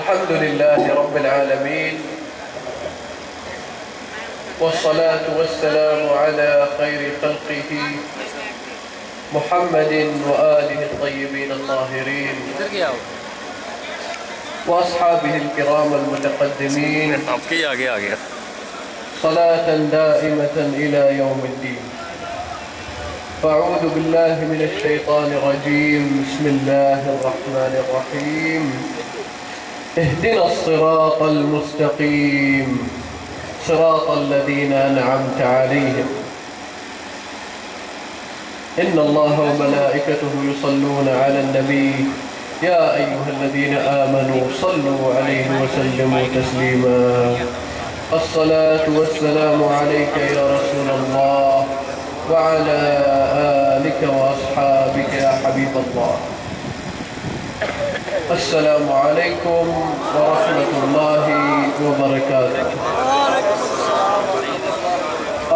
الحمد لله رب العالمين، والصلاة والسلام على خير خلقه محمد وآله الطيبين الطاهرين وأصحابه الكرام المتقدمين، صلاة دائمة إلى يوم الدين. فأعوذ بالله من الشيطان الرجيم. بسم الله الرحمن الرحيم. اهدنا الصراط المستقيم صراط الذين أنعمت عليهم إن الله وملائكته يصلون على النبي يا أيها الذين آمنوا صلوا عليه وسلموا تسليما. الصلاة والسلام عليك يا رسول الله وعلى آلك وأصحابك يا حبيب الله. السلام عليكم ورحمة الله وبركاته.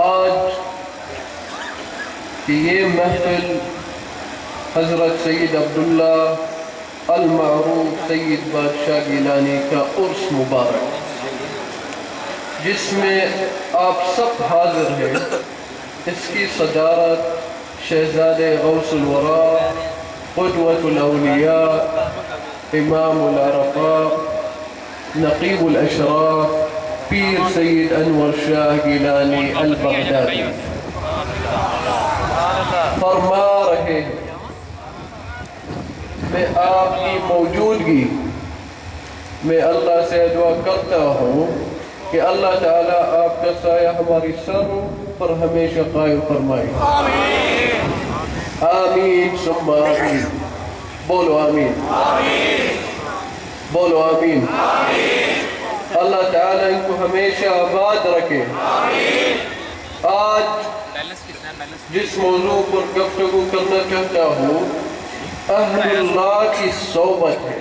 آج یہ محفل حضرت سید عبداللہ المعروف سید بادشاہ گیلانی کا عرس مبارک، جس میں آپ سب حاضر ہیں، اس کی صدارت شہزادے غوث الورا، قدوۃ الاولیاء، امام العرفاء، نقیب الاشراف، پیر سید انور شاہ گیلانی البغدادی فرما رہے ہیں. میں آپ کی موجودگی میں اللہ سے دعا کرتا ہوں کہ اللہ تعالیٰ آپ کا سایہ ہماری سروں پر ہمیشہ قائم فرمائے. آمین ثم آمین. بولو آمین. بولو آمین. اللہ تعالیٰ ان کو ہمیشہ آباد رکھے. آج جس موضوع پر گفتگو کرنا چاہتا ہوں اہل اللہ کی صحبت ہے.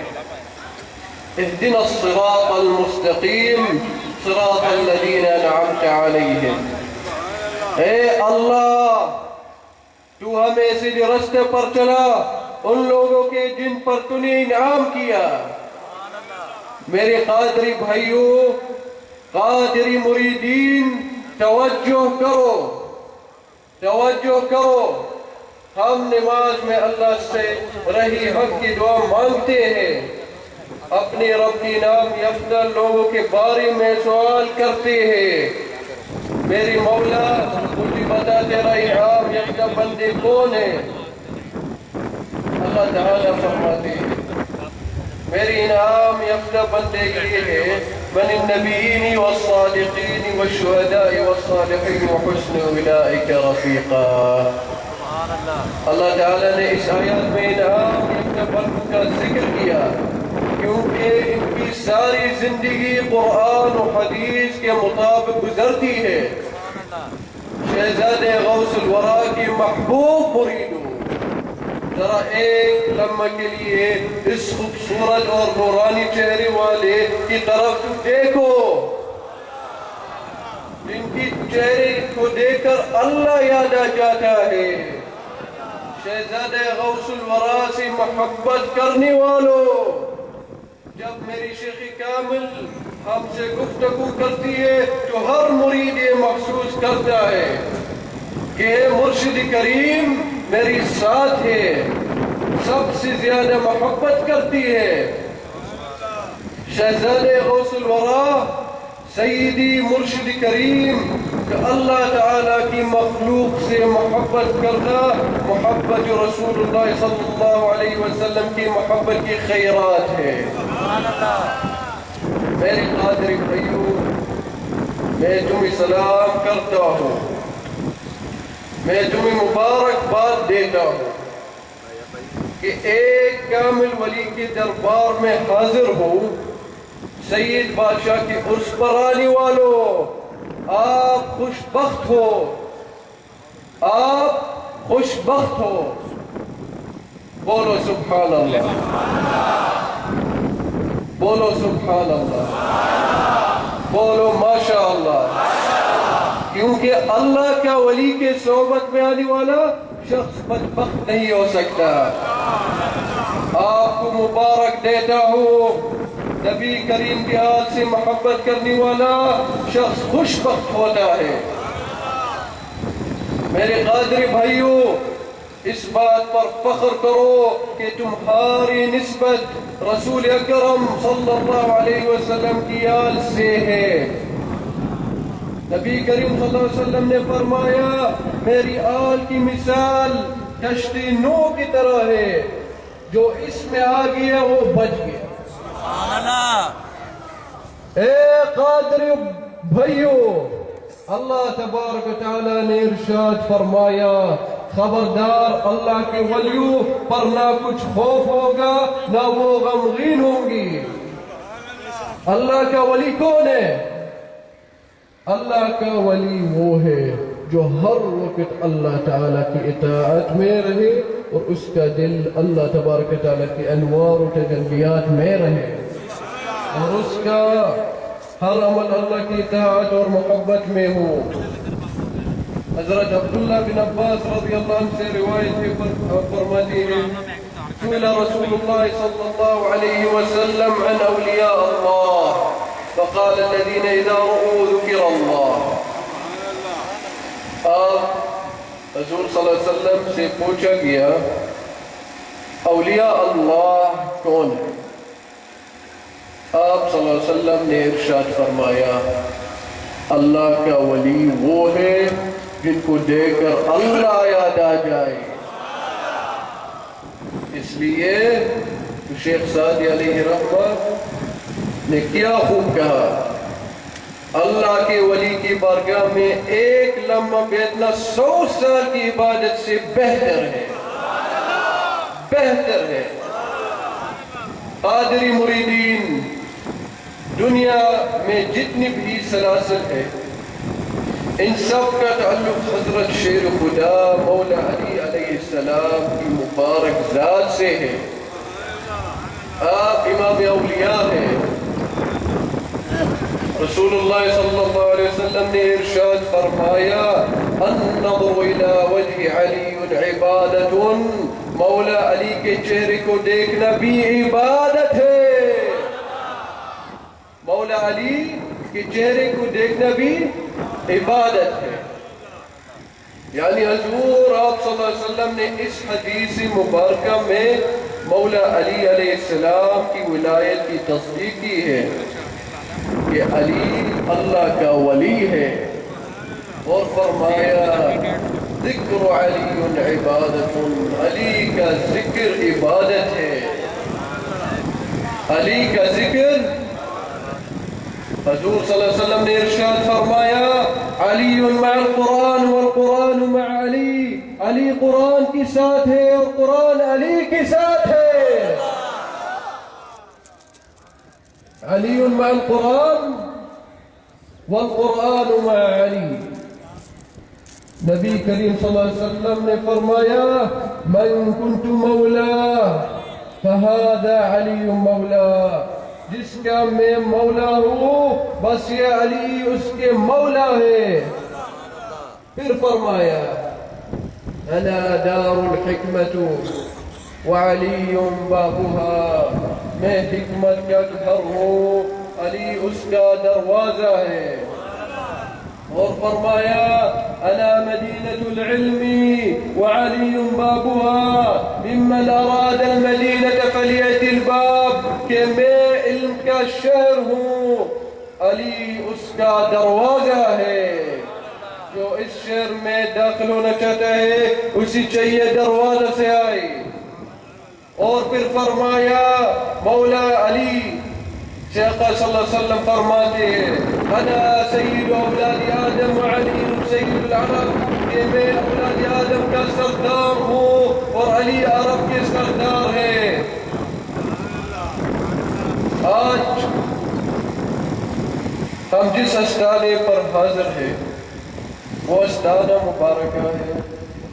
اہدنا الصراط المستقیم صراط الذین انعمت علیہم. اے اللہ، تو ہمیں سیدھے راستے پر چلا ان لوگوں کے جن پر تو نے انعام کیا. میرے قادری بھائیوں، قادری مریدین، توجہ کرو، توجہ کرو. ہم نماز میں اللہ سے رہی حق کی دعا مانگتے ہیں، اپنے رب کی نام یافتہ لوگوں کے بارے میں سوال کرتے ہیں. میری مولا، مجھے بتا تیرا انعام یافتہ بندے کون ہیں؟ اللہ تعالیٰ فرماتے ہیں میری انعام یافتہ بندے یہ ہے، من النبیین والصادقین والشہداء والصالحین وحسن اولئک رفیقا. اللہ تعالیٰ نے اس آیات میں انعام یافتہ بندوں کا ذکر کیا کیونکہ ان کی ساری زندگی قرآن و حدیث کے مطابق گزرتی ہے. شہزادے غوث الورا کی محبوب مریدوں، ذرا ایک لمحہ کے لیے اس خوبصورت اور نورانی چہرے والے کی طرف دیکھو. ان کی چہرے کو دیکھ کر اللہ یاد آ جاتا ہے. شہزادے غوث الورا سے محبت کرنے والوں، جب میری شیخ کامل ہم سے گفتگو کرتی ہے تو ہر مرید یہ محسوس کرتا ہے کہ مرشد کریم میری ساتھ ہے، سب سے زیادہ محبت کرتی ہے. شہزادے غوث الورا سیدی مرشد کریم کہ اللہ تعالیٰ کی مخلوق سے محبت کرنا محبت رسول اللہ صلی اللہ علیہ وسلم کی محبت کی خیرات ہے. میرے قادری بھائیوں، میں تمہیں سلام کرتا ہوں، میں تمہیں مبارکباد دیتا ہوں کہ ایک کامل ولی کے دربار میں حاضر ہو. سید بادشاہ کے عرس پر آنے والوں، آپ خوش بخت ہو، آپ خوش بخت ہو. بولو سبحان اللہ، بولو سبحان اللہ، بولو ماشاء اللہ. کیونکہ اللہ کا ولی کے صحبت میں آنے والا شخص بدبخت نہیں ہو سکتا. آپ کو مبارک دیتا ہوں نبی کریم کے آل سے محبت کرنے والا شخص خوش بخت ہوتا ہے۔ میرے قادری بھائیوں، اس بات پر فخر کرو کہ تمہاری نسبت رسول اکرم صلی اللہ علیہ وسلم کی آل سے ہے۔ نبی کریم صلی اللہ علیہ وسلم نے فرمایا، میری آل کی مثال کشتی نو کی طرح ہے، جو اس میں آ گیا وہ بچ گیا۔ اے قادری بھائیو، اللہ تبارک و تعالیٰ نے ارشاد فرمایا، خبردار اللہ کے ولیوں پر نہ کچھ خوف ہوگا نہ وہ غمگین ہوں گی۔ اللہ کا ولی کون ہے؟ اللہ کا ولی وہ ہے جو ہر وقت اللہ تعالیٰ کی اطاعت میں رہے اور اس کا دل اللہ تبارک و تعالیٰ کی انوار و تجلیات میں رہے، اور اس کا ہر عمل اللہ کی اطاعت اور محبت میں ہو۔ حضرت عبداللہ بن عباس رضی اللہ عنہ سے روایت ہے، فرماتے ہیں، سئل رسول اللہ صلی اللہ علیہ وسلم عن اولیاء اللہ فقال الذين اذا رؤوا ذکر اللہ۔ حضور صلی اللہ علیہ وسلم سے پوچھا گیا اولیاء اللہ کون ہے؟ آپ صلی اللہ علیہ وسلم نے ارشاد فرمایا، اللہ کا ولی وہ ہے جن کو دیکھ کر اللہ یاد آ جائے۔ اس لیے شیخ سعدی علیہ رحمہ نے کیا خوب کہا، اللہ کے ولی کی بارگاہ میں ایک لمحہ بیٹھنا 100 سال کی عبادت سے بہتر ہے، بہتر ہے۔ قادری مریدین، دنیا میں جتنی بھی سلاسل ہے، ان سب کا تعلق حضرت شیر خدا مولا علی علیہ السلام کی مبارک ذات سے ہے۔ آپ امام اولیاء ہیں۔ رسول اللہ صلی اللہ علیہ وسلم نے ارشاد فرمایا، النظر الى وجہ علی عبادت، مولا علی کے چہرے کو دیکھنا بھی عبادت ہے۔ مولا علی کے چہرے کو دیکھنا بھی عبادت ہے۔ یعنی حضور آپ صلی اللہ علیہ وسلم نے اس حدیث مبارکہ میں مولا علی علیہ السلام کی ولایت کی تصدیق کی ہے کہ علی اللہ کا ولی ہے، اور فرمایا ذکر علی عبادت، علی کا ذکر عبادت ہے، علی کا ذکر۔ حضور صلی اللہ علیہ وسلم نے ارشاد فرمایا، علی مع القرآن والقرآن مع علی، علی قرآن کی ساتھ ہے اور قرآن علی کے ساتھ ہے۔ علی مع القرآن والقرآن مع علی۔ نبی کریم صلی اللہ علیہ وسلم نے فرمایا، من کنت مولا فہذا علی مولا، جس کا میں مولا ہوں بس یہ علی اس کے مولا ہے۔ پھر فرمایا، انا دار الحکمت وعلی بابها، میں حکمت کا گھر ہوں، علی اس کا دروازہ ہے۔ اور فرمایا، انا مدینة العلم وعلی بابها، ممن اراد المدینة فلیأتی الباب، کہ میں علم کا شہر ہوں، علی اس کا دروازہ ہے۔ جو اس شہر میں داخل ہونا چاہتا ہے اسی چاہیے دروازہ سے آئے۔ اور پھر فرمایا، مولا علی سے آقا صلی اللہ علیہ وسلم فرماتے ہیں، انا سید اولاد آدم وعلی سید العرب، کہ میں اولاد آدم کا سردار ہوں اور علی عرب کے سردار ہے۔ آج ہم جس استانے پر حاضر ہیں وہ استانہ مبارکہ ہے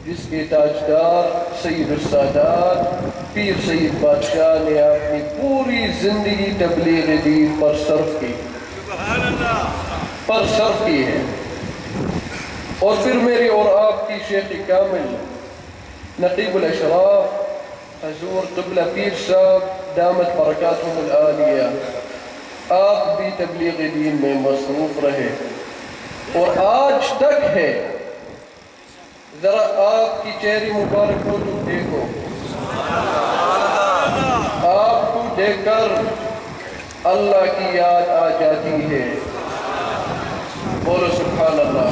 جس کے تاجدار سید السادات پیر سید بادشاہ نے اپنی پوری زندگی تبلیغ دین پر صرف کی ہے۔ اور پھر میری اور آپ کی شیخ کامل نقیب الاشراف حضور قبلہ پیر صاحب دامت برکاتہم العالیہ بھی تبلیغ دین میں مصروف رہے اور آج تک ہے. ذرا آپ کی چہرے مبارک کو تم دیکھو، آپ کو دیکھ کر اللہ کی یاد آ جاتی ہے. بولو سبحان اللہ،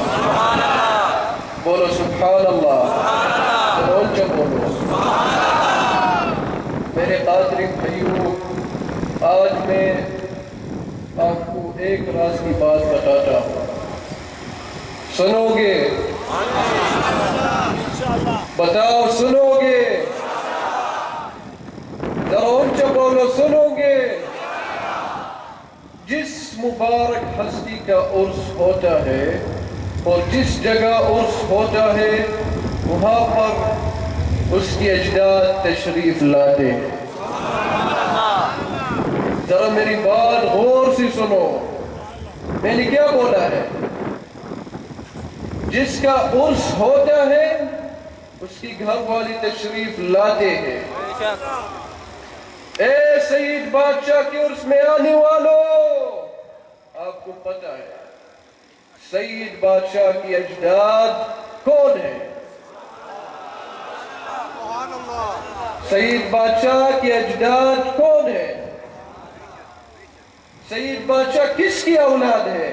بولو سبحان اللہ، اونچا بولو. میرے قادری بھائیوں، آج میں آپ کو ایک راز کی بات بتاتا ہوں، سنو گے؟ بتاؤ سنو گے؟ ذرا اونچا بولو، سنو گے؟ جس مبارک ہستی کا عرس ہوتا ہے اور جس جگہ عرس ہوتا ہے وہاں پر اس کے اجداد تشریف لاتے ہیں. ذرا میری بات غور سے سنو، میں نے کیا بولا ہے؟ جس کا عرس ہوتا ہے اس کی گھر والی تشریف لاتے ہیں. اے سعید بادشاہ کے عرس میں آنے والوں، آپ کو پتہ ہے سعید بادشاہ کی اجداد کون ہے؟ سعید بادشاہ کی اجداد کون ہے؟ سعید بادشاہ کس کی اولاد ہے؟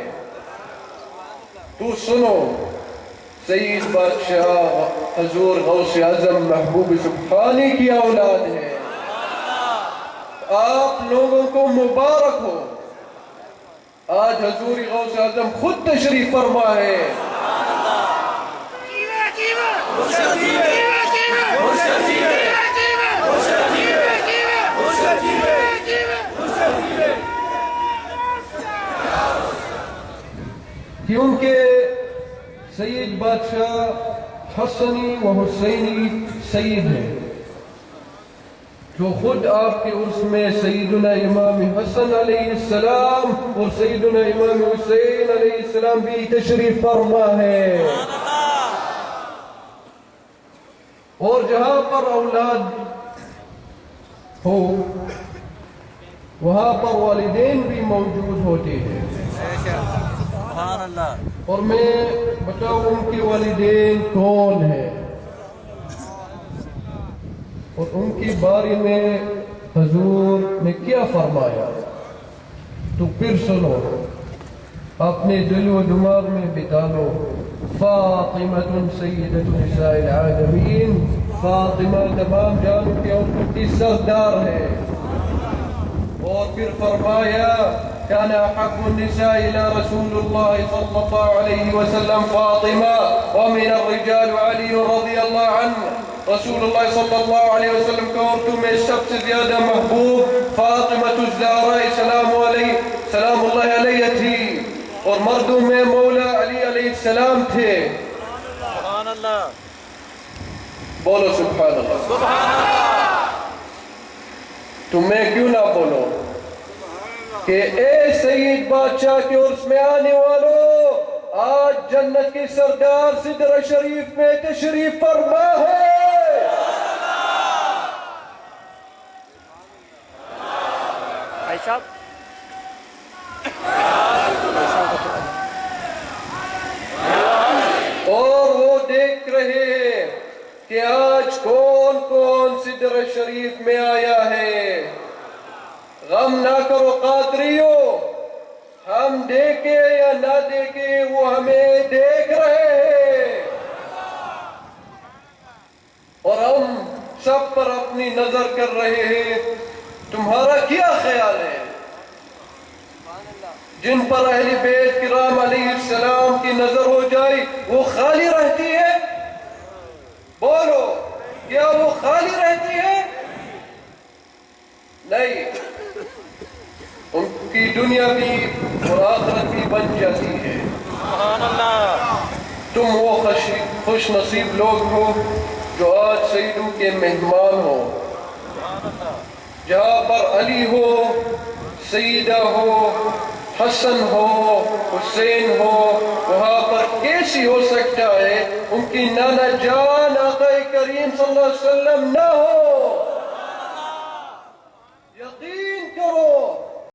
تو سنو، سعید بادشاہ حضور غوث اعظم محبوب سبحانی کی اولاد ہے. آپ لوگوں کو مبارک ہو، آج حضور غوث اعظم خود تشریف فرما ہے. کیونکہ سید بادشاہ حسنی و حسینی سید ہیں، جو خود آپ کے عرس میں سیدنا امام حسن علیہ السلام اور سیدنا امام حسین علیہ السلام بھی تشریف فرما ہے. اور جہاں پر اولاد ہو وہاں پر والدین بھی موجود ہوتے ہیں. اور میں بتاؤں ان کے والدین کون ہیں اور ان کے بارے میں حضور نے کیا فرمایا، تو پھر سنو، اپنے دل و دماغ میں بتا لو. فاطمہ سیدۃ نساء العالمین، فاطمہ تمام جانوں کے عورتوں کی سردار ہے. اور پھر فرمایا كان أحب النساء إلى رسول الله صلى الله عليه وسلم فاطمة ومن الرجال علي رضي الله عنه. رسول اللہ صلی اللہ علیہ وسلم کے عورتوں میں سب سے زیادہ محبوب فاطمہ الزہرا سلام اللہ علیہ تھی، اور مردوں میں مولا علی علیہ السلام تھے. سبحان اللہ، بولو سبحان اللہ. سبحان اللہ. تو میں کیوں نہ بولو کہ اے سعید بادشاہ کے عرس میں آنے والوں، آج جنت کی سردار سدرہ شریف میں تشریف فرما ہے. اور وہ دیکھ رہے ہیں کہ آج کون کون سدرہ شریف میں آیا ہے. غم نہ کرو قادریو، ہم دیکھے یا نہ دیکھے وہ ہمیں دیکھ رہے ہیں، اور ہم سب پر اپنی نظر کر رہے ہیں. تمہارا کیا خیال ہے؟ جن پر اہل بیت کرام علیہ السلام کی نظر ہو جائے وہ خالی رہتی ہے؟ بولو، کیا وہ خالی رہتی ہے؟ نہیں، ان کی دنیا بھی اور آخرت بھی بن جاتی ہے. سبحان اللہ. تم وہ خوش نصیب لوگ ہو جو آج سیدوں کے مہمان ہو. جہاں پر علی ہو، سیدہ ہو، حسن ہو، حسین ہو، وہاں پر کیسی ہو سکتا ہے ان کی نانا جان آقا کریم صلی اللہ علیہ وسلم نہ ہو؟